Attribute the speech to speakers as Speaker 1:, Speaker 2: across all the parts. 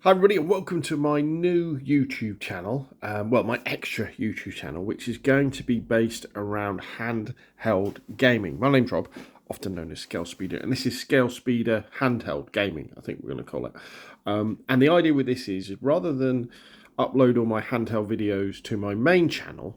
Speaker 1: Hi everybody and welcome to my new YouTube channel, my extra YouTube channel, which is going to be based around handheld gaming. My name's Rob, often known as Scale Speeder, and this is Scale Speeder Handheld Gaming, I think we're going to call it. And the idea with this is, rather than upload all my handheld videos to my main channel,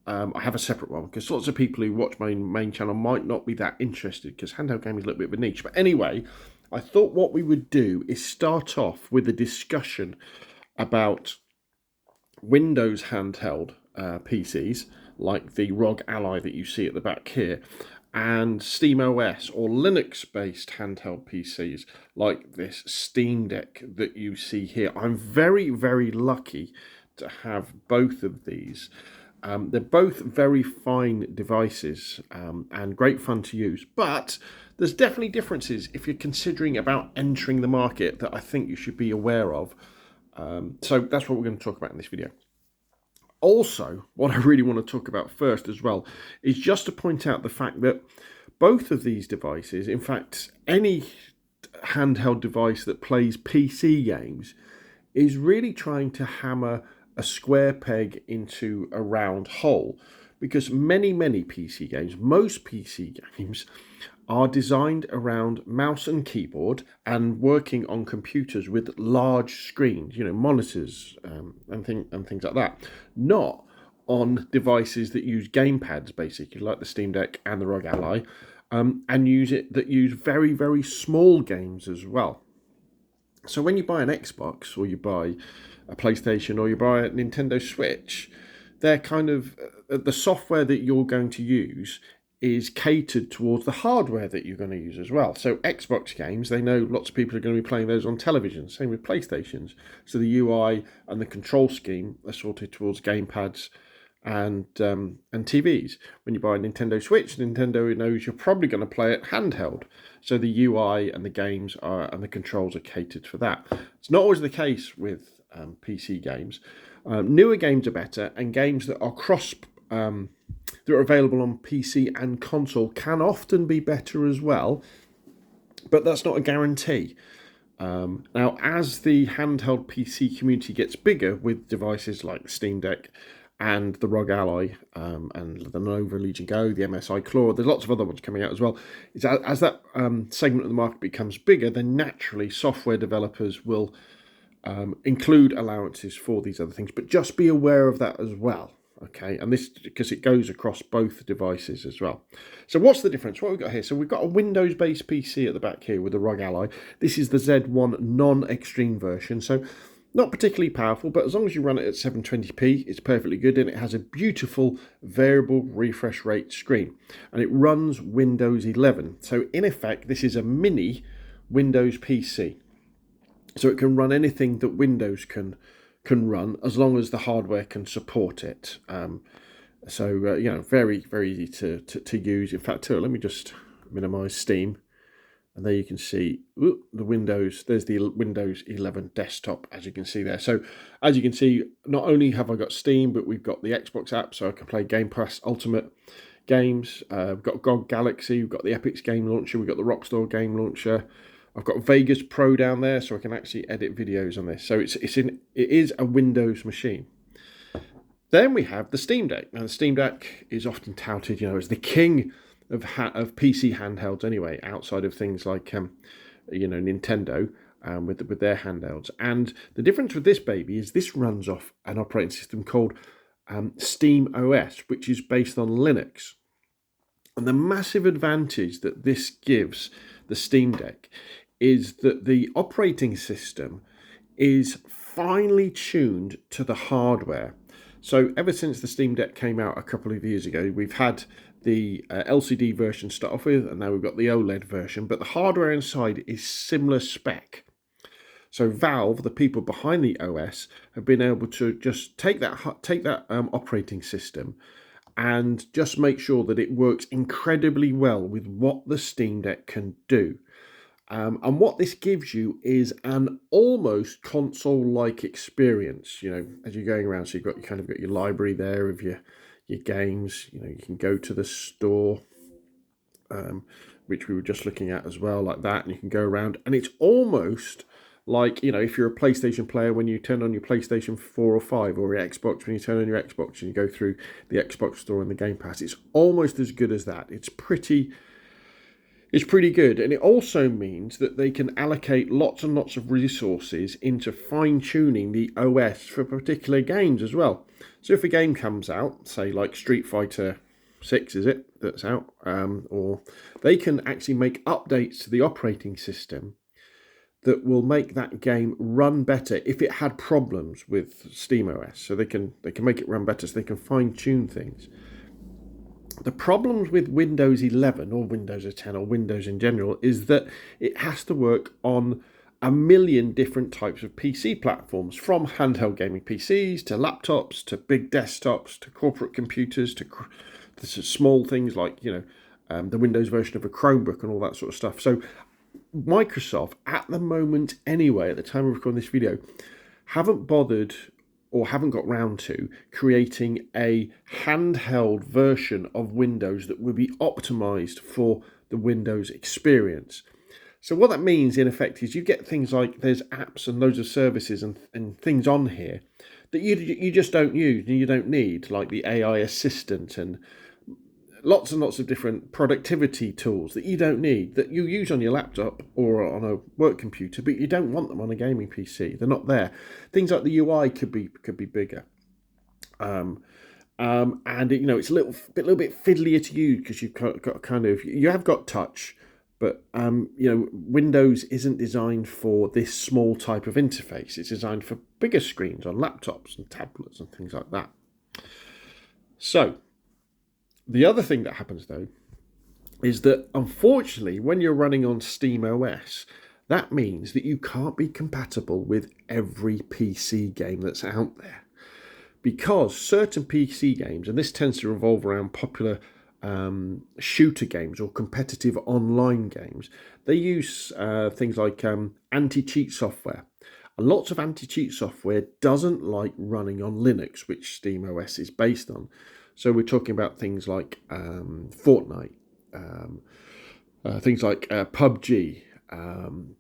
Speaker 1: I have a separate one, because lots of people who watch my main channel might not be that interested, because handheld gaming is a little bit of a niche. But anyway, I thought what we would do is start off with a discussion about Windows handheld PCs, like the ROG Ally that you see at the back here, and SteamOS or Linux-based handheld PCs, like this Steam Deck that you see here. I'm very, very lucky to have both of these. They're both very fine devices and great fun to use, but there's definitely differences if you're considering about entering the market that I think you should be aware of. So that's what we're going to talk about in this video. Also, what I really want to talk about first as well is just to point out the fact that both of these devices, in fact, any handheld device that plays PC games, is really trying to hammer a square peg into a round hole, because many PC games, most PC games, are designed around mouse and keyboard and working on computers with large screens, monitors and things like that, not on devices that use gamepads, basically, like the Steam Deck and the ROG Ally, and use very, very small games as well. So when you buy an Xbox, or you buy a PlayStation, or you buy a Nintendo Switch, they're kind of the software that you're going to use is catered towards the hardware that you're going to use as well. So Xbox games, they know lots of people are going to be playing those on television. Same with PlayStations. So the UI and the control scheme are sorted towards gamepads and TVs. When you buy a Nintendo Switch, Nintendo knows you're probably going to play it handheld. So the UI and the games and the controls are catered for that. It's not always the case with PC games. Newer games are better, and games that are that are available on PC and console can often be better as well, but that's not a guarantee. Now, as the handheld PC community gets bigger with devices like the Steam Deck and the ROG Ally and the Lenovo Legion Go, the MSI Claw, there's lots of other ones coming out as well. As that segment of the market becomes bigger, then naturally software developers will include allowances for these other things, but just be aware of that as well. Okay, and this, because it goes across both devices as well. So what's the difference? What we've got here? So we've got a Windows-based PC at the back here with the ROG Ally. This is the Z1 non-extreme version, so not particularly powerful, but as long as you run it at 720p, it's perfectly good, and it has a beautiful variable refresh rate screen, and it runs Windows 11. So in effect, this is a mini Windows PC. So it can run anything that Windows can run, as long as the hardware can support it. Very, very easy to use. In fact, let me just minimize Steam, and there you can see the Windows. There's the Windows 11 desktop, as you can see there. So as you can see, not only have I got Steam, but we've got the Xbox app, so I can play Game Pass Ultimate games. We've got GOG Galaxy, we've got the Epic's game launcher, we've got the Rockstar game launcher. I've got Vegas Pro down there, so I can actually edit videos on this. So it is a Windows machine. Then we have the Steam Deck. Now the Steam Deck is often touted, as the king of PC handhelds. Anyway, outside of things like Nintendo with their handhelds. And the difference with this baby is this runs off an operating system called SteamOS, which is based on Linux. And the massive advantage that this gives the Steam Deck is that the operating system is finely tuned to the hardware. So ever since the Steam Deck came out a couple of years ago, we've had the LCD version start off with, and now we've got the OLED version, but the hardware inside is similar spec. So Valve, the people behind the OS, have been able to just take that operating system and just make sure that it works incredibly well with what the Steam Deck can do. And what this gives you is an almost console-like experience, as you're going around. So you've got your library there of your games. You can go to the store, which we were just looking at as well, like that, and you can go around, and it's almost Like, you know, if you're a PlayStation player, when you turn on your PlayStation 4 or 5, or your Xbox, when you turn on your Xbox and you go through the Xbox store and the Game Pass, it's almost as good as that. It's pretty good. And it also means that they can allocate lots and lots of resources into fine-tuning the OS for particular games as well. So if a game comes out, say like Street Fighter 6, is it, that's out, or they can actually make updates to the operating system that will make that game run better if it had problems with SteamOS. So they can make it run better, so they can fine-tune things. The problems with Windows 11 or Windows 10 or Windows in general is that it has to work on a million different types of PC platforms, from handheld gaming PCs to laptops to big desktops to corporate computers to small things like, you know, the Windows version of a Chromebook and all that sort of stuff. So Microsoft, at the moment anyway, at the time of recording this video, haven't bothered or haven't got round to creating a handheld version of Windows that would be optimized for the Windows experience. So what that means in effect is you get things like there's apps and loads of services and things on here that you just don't use and you don't need, like the AI assistant and lots and lots of different productivity tools that you don't need, that you use on your laptop or on a work computer, but you don't want them on a gaming PC. They're not there. Things like the UI could be bigger, and it, you know, it's a little bit fiddlier to use because you've got kind of, you have got touch, but you know, Windows isn't designed for this small type of interface. It's designed for bigger screens on laptops and tablets and things like that. So the other thing that happens, though, is that unfortunately, when you're running on SteamOS, that means that you can't be compatible with every PC game that's out there. Because certain PC games, and this tends to revolve around popular shooter games or competitive online games, they use things like anti-cheat software. And lots of anti-cheat software doesn't like running on Linux, which SteamOS is based on. So we're talking about things like Fortnite, things like PUBG,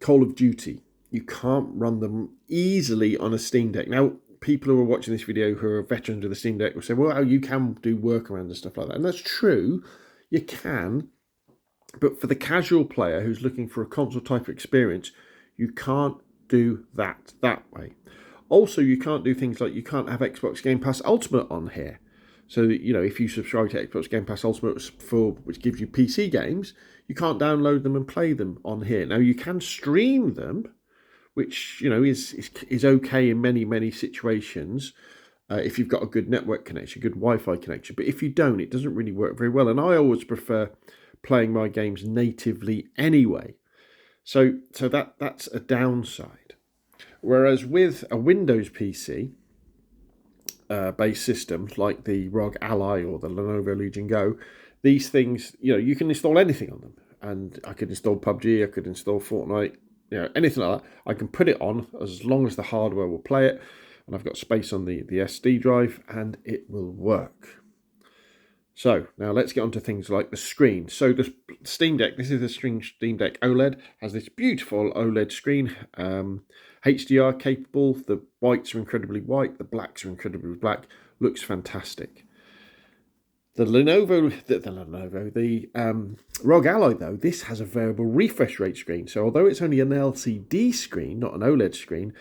Speaker 1: Call of Duty. You can't run them easily on a Steam Deck. Now, people who are watching this video who are veterans of the Steam Deck will say, well, you can do workarounds and stuff like that. And that's true, you can. But for the casual player who's looking for a console type of experience, you can't do that way. Also, you can't do things like, you can't have Xbox Game Pass Ultimate on here. So that, you know, if you subscribe to Xbox Game Pass Ultimate, which gives you PC games, you can't download them and play them on here. Now, you can stream them, which, you know, is okay in many situations if you've got a good network connection, good Wi-Fi connection. But if you don't, it doesn't really work very well. And I always prefer playing my games natively anyway. So that's a downside. Whereas with a Windows PC based systems like the ROG Ally or the Lenovo Legion Go, these things, you know, you can install anything on them. And I could install PUBG, I could install Fortnite, you know, anything like that. I can put it on as long as the hardware will play it, and I've got space on the SD drive, and it will work. So now let's get on to things like the screen. So the Steam Deck, this is the Steam Deck OLED, has this beautiful OLED screen, HDR capable. The whites are incredibly white, the blacks are incredibly black. Looks fantastic. The ROG Ally, though, this has a variable refresh rate screen. So although it's only an LCD screen, not an OLED screen,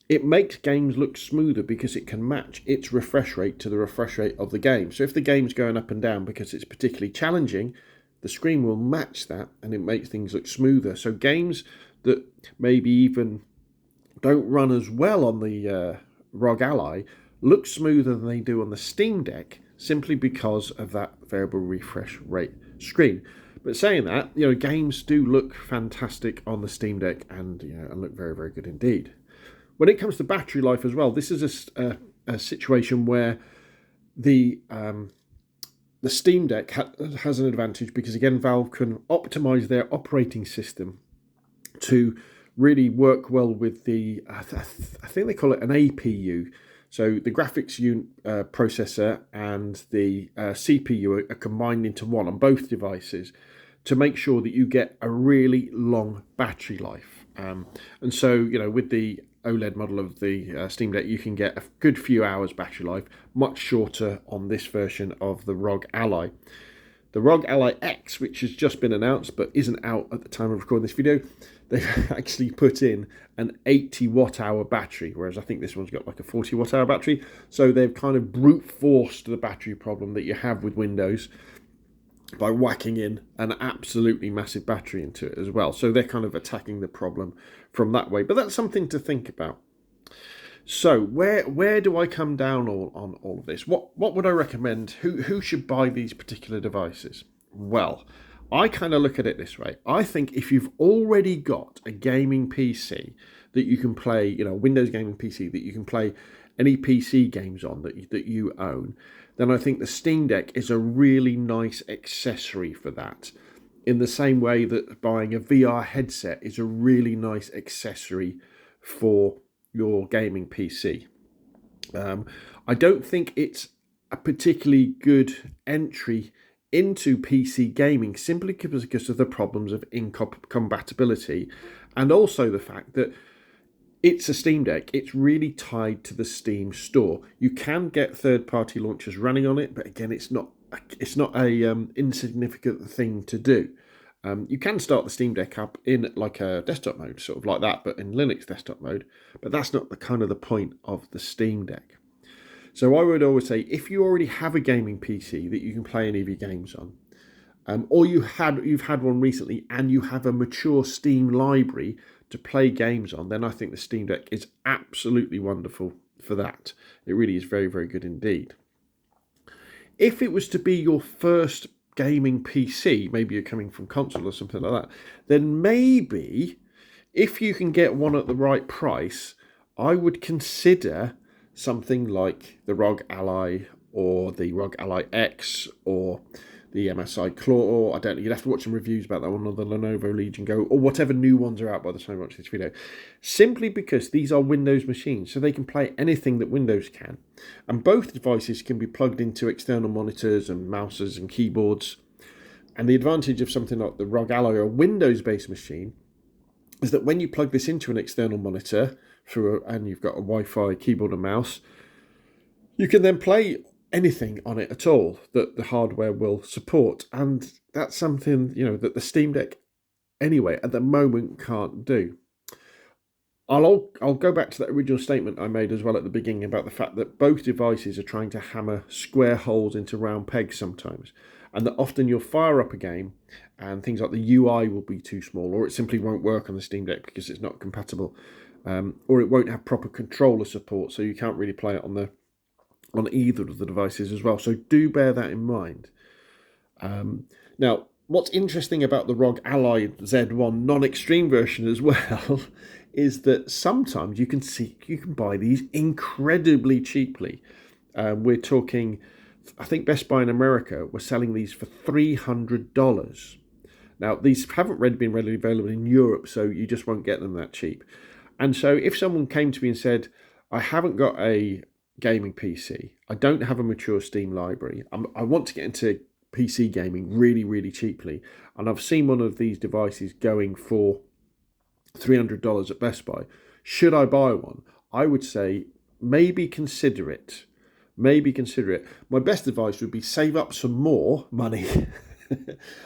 Speaker 1: it makes games look smoother because it can match its refresh rate to the refresh rate of the game. So if the game's going up and down because it's particularly challenging, the screen will match that and it makes things look smoother. So games that maybe even don't run as well on the ROG Ally look smoother than they do on the Steam Deck, simply because of that variable refresh rate screen. But saying that, you know, games do look fantastic on the Steam Deck and, you know, and look very, very good indeed. When it comes to battery life as well, this is a situation where the Steam Deck has an advantage because, again, Valve can optimize their operating system to really work well with the, I think they call it an APU. So the graphics unit processor and the CPU are combined into one on both devices to make sure that you get a really long battery life. And so, with the OLED model of the Steam Deck, you can get a good few hours battery life, much shorter on this version of the ROG Ally. The ROG Ally X, which has just been announced but isn't out at the time of recording this video, they've actually put in an 80 watt hour battery, whereas I think this one's got like a 40 watt hour battery. So they've kind of brute forced the battery problem that you have with Windows by whacking in an absolutely massive battery into it as well. So they're kind of attacking the problem from that way. But that's something to think about. So where do I come down on all of this? What would I recommend? Who should buy these particular devices? Well, I kind of look at it this way. I think if you've already got a gaming PC that you can play, Windows gaming PC that you can play any PC games on that you own, then I think the Steam Deck is a really nice accessory for that. In the same way that buying a VR headset is a really nice accessory for your gaming PC. I don't think it's a particularly good entry into PC gaming simply because of the problems of incompatibility, and also the fact that it's a Steam Deck. It's really tied to the Steam store. You can get third-party launchers running on it, but again, it's not a insignificant thing to do. You can start the Steam Deck up in like a desktop mode, sort of like that, but in Linux desktop mode. But that's not the point of the Steam Deck. So I would always say, if you already have a gaming PC that you can play any of your games on, or you've had one recently and you have a mature Steam library to play games on, then I think the Steam Deck is absolutely wonderful for that. It really is very, very good indeed. If it was to be your first gaming PC, maybe you're coming from console or something like that, then maybe if you can get one at the right price, I would consider something like the ROG Ally or the ROG Ally X or the MSI Claw. I don't know, you'd have to watch some reviews about that one, or the Lenovo Legion Go, or whatever new ones are out by the time you watch this video. Simply because these are Windows machines, so they can play anything that Windows can. And both devices can be plugged into external monitors and mouses and keyboards. And the advantage of something like the ROG Ally, or a Windows-based machine, is that when you plug this into an external monitor and you've got a Wi-Fi keyboard and mouse, you can then play anything on it at all that the hardware will support. And that's something, that the Steam Deck, anyway, at the moment can't do. I'll go back to that original statement I made as well at the beginning about the fact that both devices are trying to hammer square holes into round pegs sometimes. And that often you'll fire up a game and things like the UI will be too small, or it simply won't work on the Steam Deck because it's not compatible, or it won't have proper controller support, so you can't really play it on either of the devices as well. So do bear that in mind. Now, what's interesting about the ROG Ally Z1 non-extreme version as well is that sometimes you can buy these incredibly cheaply. We're talking, I think Best Buy in America were selling these for $300. Now, these haven't been readily available in Europe, so you just won't get them that cheap. And so if someone came to me and said, I haven't got a gaming PC, I don't have a mature Steam library, I want to get into PC gaming really, really cheaply, and I've seen one of these devices going for $300 at Best Buy, should I buy one? I would say maybe consider it. My best advice would be save up some more money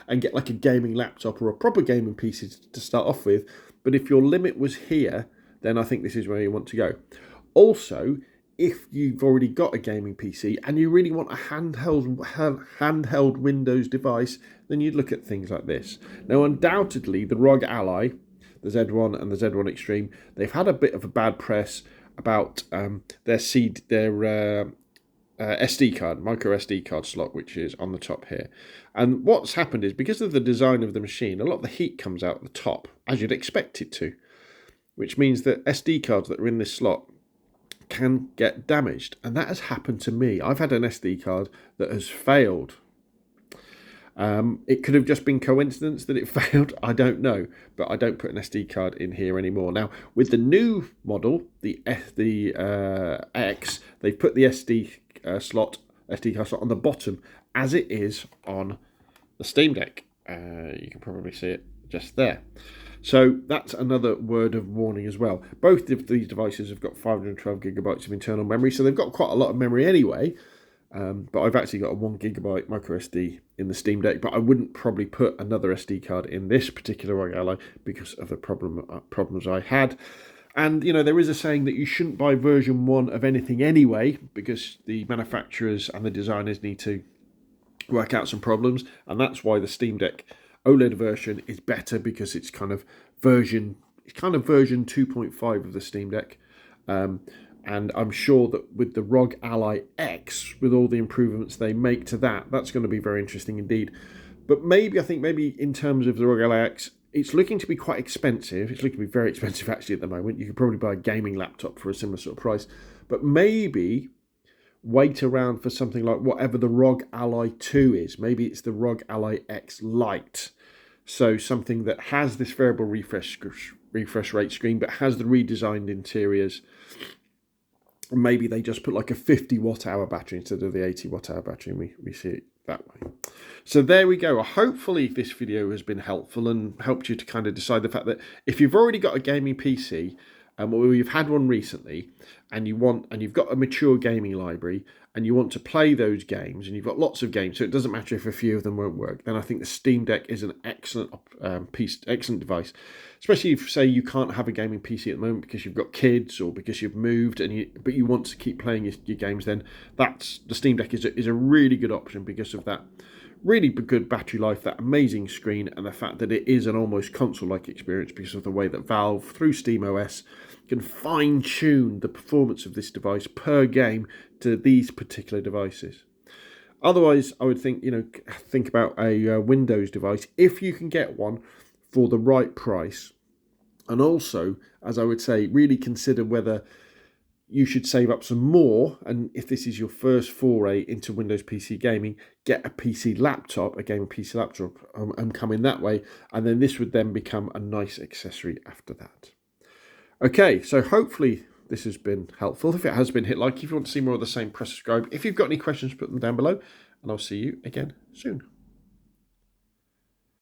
Speaker 1: and get like a gaming laptop or a proper gaming PC to start off with. But if your limit was here, then I think this is where you want to go. Also, if you've already got a gaming PC and you really want a handheld Windows device, then you'd look at things like this. Now, undoubtedly, the ROG Ally, the Z1 and the Z1 Extreme, they've had a bit of a bad press about their SD card, micro SD card slot, which is on the top here. And what's happened is, because of the design of the machine, a lot of the heat comes out the top, as you'd expect it to, which means that SD cards that are in this slot can get damaged. And that has happened to me. I've had an SD card that has failed. It could have just been coincidence that it failed, I don't know, but I don't put an SD card in here anymore. Now, with the new model, the X, they've put the SD card slot on the bottom, as it is on the Steam Deck. You can probably see it just there. So that's another word of warning as well. Both of these devices have got 512 gigabytes of internal memory, so they've got quite a lot of memory anyway. But I've actually got a 1 gigabyte micro SD in the Steam Deck, but I wouldn't probably put another SD card in this particular ROG Ally because of the problems I had. And, there is a saying that you shouldn't buy version 1 of anything anyway, because the manufacturers and the designers need to work out some problems. And that's why the Steam Deck OLED version is better, because it's kind of version 2.5 of the Steam Deck. And I'm sure that with the ROG Ally X, with all the improvements they make to that, that's going to be very interesting indeed. But I think maybe in terms of the ROG Ally X, it's looking to be quite expensive. It's looking to be very expensive actually at the moment. You could probably buy a gaming laptop for a similar sort of price. But maybe wait around for something like whatever the ROG Ally 2 is. Maybe it's the ROG Ally X Lite. So something that has this variable refresh rate screen, but has the redesigned interiors. Maybe they just put like a 50 watt hour battery instead of the 80 watt hour battery, and we see it that way. So there we go. Hopefully this video has been helpful and helped you to kind of decide the fact that if you've already got a gaming PC, or you've had one recently, and you've got a mature gaming library, and you want to play those games, and you've got lots of games, so it doesn't matter if a few of them won't work, then I think the Steam Deck is an excellent device, especially if, say, you can't have a gaming PC at the moment because you've got kids or because you've moved, but you want to keep playing your games. Then the Steam Deck is a really good option because of that really good battery life, that amazing screen, and the fact that it is an almost console-like experience because of the way that Valve, through SteamOS, can fine-tune the performance of this device per game to these particular devices. Otherwise, I would think about a Windows device if you can get one for the right price. And also, as I would say, really consider whether you should save up some more, and if this is your first foray into Windows PC gaming, get a PC laptop, a gaming PC laptop, and come in that way, and then this would then become a nice accessory after that. Okay, so hopefully this has been helpful. If it has been, hit like. If you want to see more of the same, press subscribe. If you've got any questions, put them down below, and I'll see you again soon.